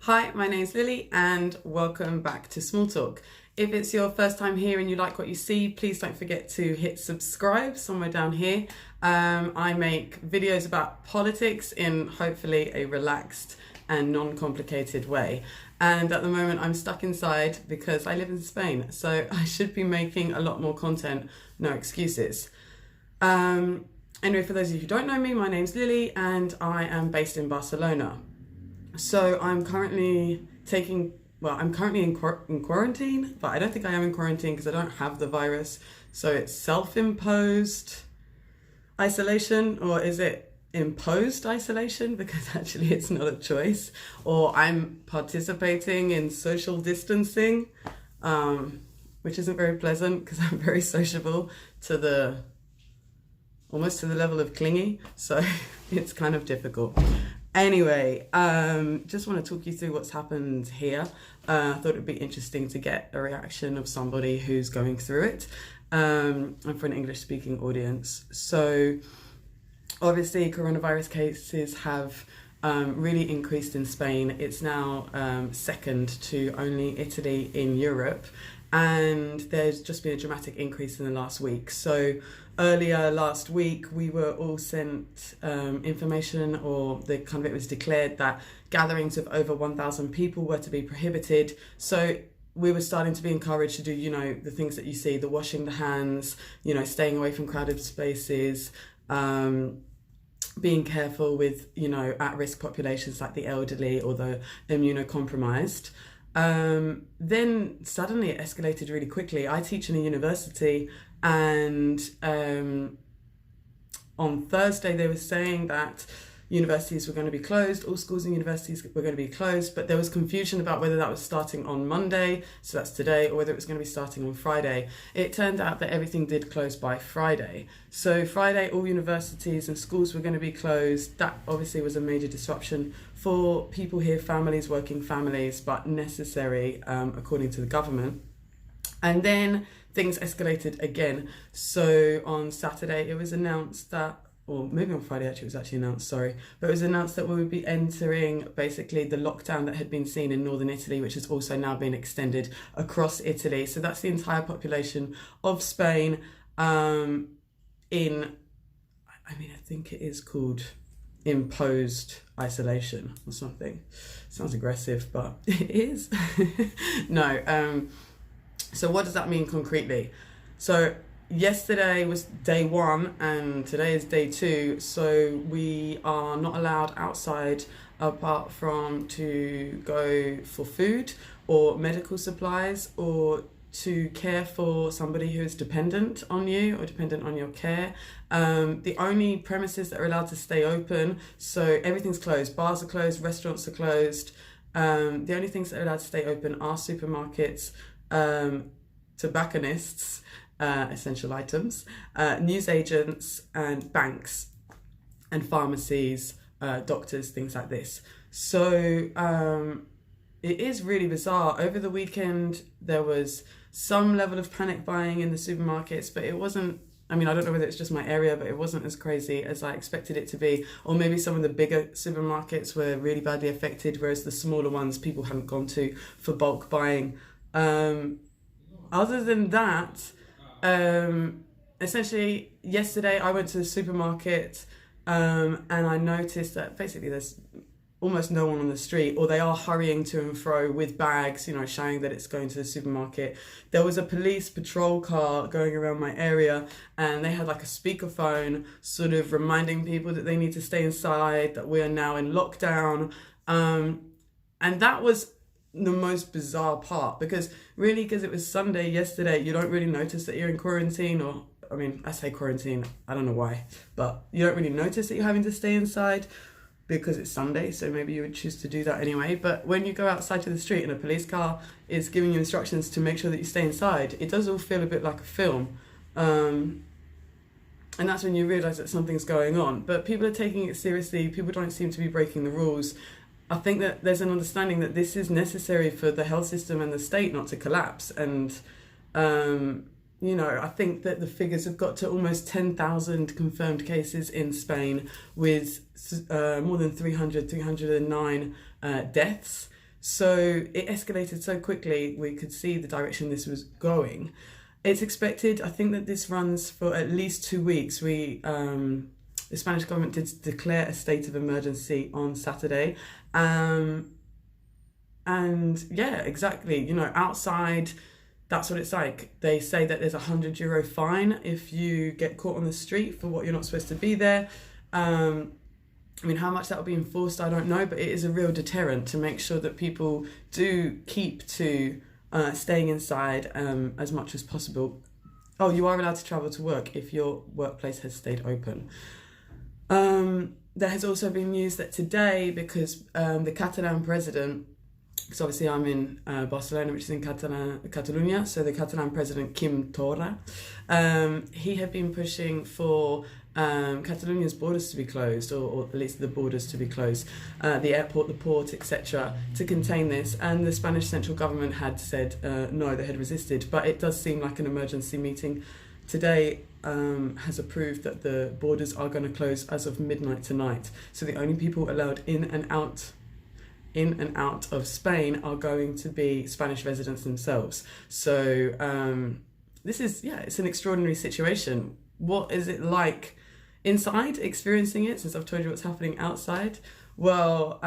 Hi, my name's Lily and welcome back to Small Talk. If it's your first time here and you like what you see, please don't forget to hit subscribe somewhere down here. I make videos about politics in hopefully a relaxed and non-complicated way. And at the moment I'm stuck inside because I live in Spain, so I should be making a lot more content, no excuses. Anyway, for those of you who don't know me, my name's Lily and I am based in Barcelona. So I'm currently in quarantine, but I don't think I am in quarantine because I don't have the virus. So it's self-imposed isolation, or is it imposed isolation? Because actually it's not a choice. Or I'm participating in social distancing, which isn't very pleasant because I'm very sociable almost to the level of clingy. So it's kind of difficult. Anyway, just want to talk you through what's happened here. I thought it'd be interesting to get a reaction of somebody who's going through it, and for an English-speaking audience. So, obviously, coronavirus cases have really increased in Spain. It's now second to only Italy in Europe, and there's just been a dramatic increase in the last week. So earlier last week, we were all sent information, or it was declared that gatherings of over 1,000 people were to be prohibited. So we were starting to be encouraged to do, the things that you see, the washing the hands, staying away from crowded spaces, being careful with, at-risk populations like the elderly or the immunocompromised. Then suddenly it escalated really quickly. I teach in a university, and on Thursday they were saying that universities were going to be closed, all schools and universities were going to be closed, but there was confusion about whether that was starting on Monday, so that's today, or whether it was going to be starting on Friday. It turned out that everything did close by Friday. So Friday, all universities and schools were going to be closed. That obviously was a major disruption for people here, families, working families, but necessary according to the government. And then things escalated again. So on Saturday, it was announced that, or maybe on Friday actually, it was actually announced, sorry. But it was announced that we would be entering basically the lockdown that had been seen in northern Italy, which has also now been extended across Italy. So that's the entire population of Spain I think it is called imposed isolation or something. Sounds aggressive, but it is. No. So what does that mean concretely? So yesterday was day one and today is day two. So we are not allowed outside apart from to go for food or medical supplies or to care for somebody who is dependent on you or dependent on your care. The only premises that are allowed to stay open, so everything's closed. Bars are closed, restaurants are closed. The only things that are allowed to stay open are supermarkets, tobacconists, essential items, newsagents and banks and pharmacies, doctors, things like this. So it is really bizarre. Over the weekend, there was some level of panic buying in the supermarkets, but it wasn't, I don't know whether it's just my area, but it wasn't as crazy as I expected it to be. Or maybe some of the bigger supermarkets were really badly affected, whereas the smaller ones people hadn't gone to for bulk buying. Other than that, essentially yesterday I went to the supermarket and I noticed that basically there's almost no one on the street, or they are hurrying to and fro with bags, showing that it's going to the supermarket. There was a police patrol car going around my area and they had like a speakerphone sort of reminding people that they need to stay inside, that we are now in lockdown. And that was the most bizarre part, because it was Sunday yesterday, you don't really notice that you're in quarantine, or I say quarantine, I don't know why, but you don't really notice that you're having to stay inside because it's Sunday, so maybe you would choose to do that anyway. But when you go outside to the street and a police car is giving you instructions to make sure that you stay inside, it does all feel a bit like a film. And that's when you realise that something's going on. But people are taking it seriously, people don't seem to be breaking the rules. I think that there's an understanding that this is necessary for the health system and the state not to collapse. And, I think that the figures have got to almost 10,000 confirmed cases in Spain with more than 309 deaths. So it escalated so quickly, we could see the direction this was going. It's expected, I think that this runs for at least 2 weeks. The Spanish government did declare a state of emergency on Saturday. And yeah, exactly, outside, that's what it's like. They say that there's a €100 fine if you get caught on the street for what you're not supposed to be there. How much that will be enforced, I don't know, but it is a real deterrent to make sure that people do keep to staying inside as much as possible. Oh, you are allowed to travel to work if your workplace has stayed open. There has also been news that today, because the Catalan president, because obviously I'm in Barcelona, which is in Catalonia, so the Catalan president, Quim Torra, he had been pushing for Catalonia's borders to be closed, or at least the borders to be closed, the airport, the port, etc., to contain this. And the Spanish central government had said no, they had resisted. But it does seem like an emergency meeting today has approved that the borders are going to close as of midnight tonight. So the only people allowed in and out of Spain are going to be Spanish residents themselves. So this is, it's an extraordinary situation. What is it like inside, experiencing it, since I've told you what's happening outside? Well,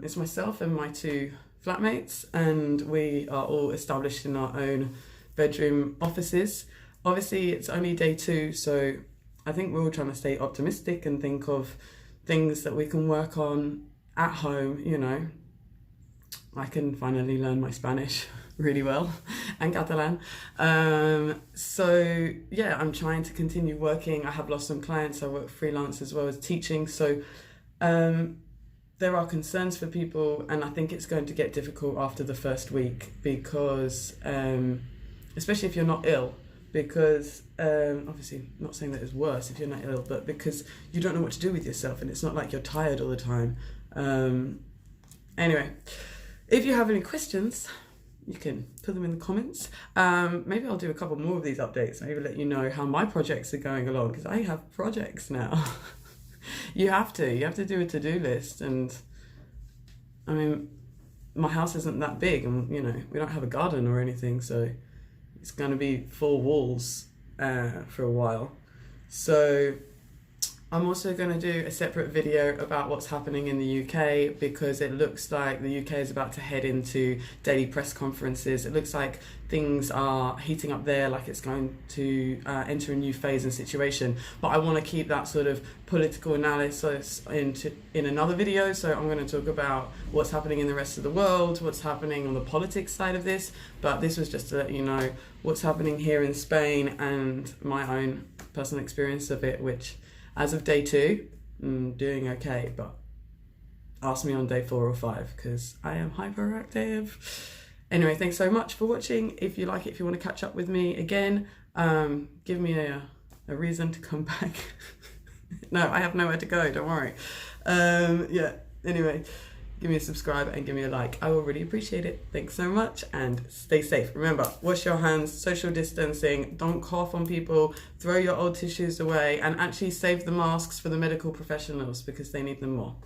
it's myself and my 2 flatmates, and we are all established in our own bedroom offices. Obviously, it's only day 2, so I think we're all trying to stay optimistic and think of things that we can work on at home. I can finally learn my Spanish really well, and Catalan. So yeah, I'm trying to continue working. I have lost some clients. I work freelance as well as teaching. So there are concerns for people, and I think it's going to get difficult after the first week, because especially if you're not ill, because obviously not saying that it's worse if you're not ill, but because you don't know what to do with yourself, and it's not like you're tired all the time. Anyway, if you have any questions, you can put them in the comments. Maybe I'll do a couple more of these updates, maybe let you know how my projects are going along, because I have projects now. You have to do a to-do list, and my house isn't that big, and we don't have a garden or anything, so it's going to be 4 walls for a while. So I'm also going to do a separate video about what's happening in the UK, because it looks like the UK is about to head into daily press conferences. It looks like things are heating up there, like it's going to enter a new phase and situation. But I want to keep that sort of political analysis in another video. So I'm going to talk about what's happening in the rest of the world, what's happening on the politics side of this. But this was just to let you know what's happening here in Spain and my own personal experience of it, which, as of day 2, I'm doing okay, but ask me on day 4 or 5, because I am hyperactive. Anyway, thanks so much for watching. If you like it, if you want to catch up with me again, give me a reason to come back. No, I have nowhere to go, don't worry. Anyway, give me a subscribe and give me a like. I will really appreciate it. Thanks so much, and stay safe. Remember, wash your hands, social distancing, don't cough on people, throw your old tissues away, and actually save the masks for the medical professionals, because they need them more.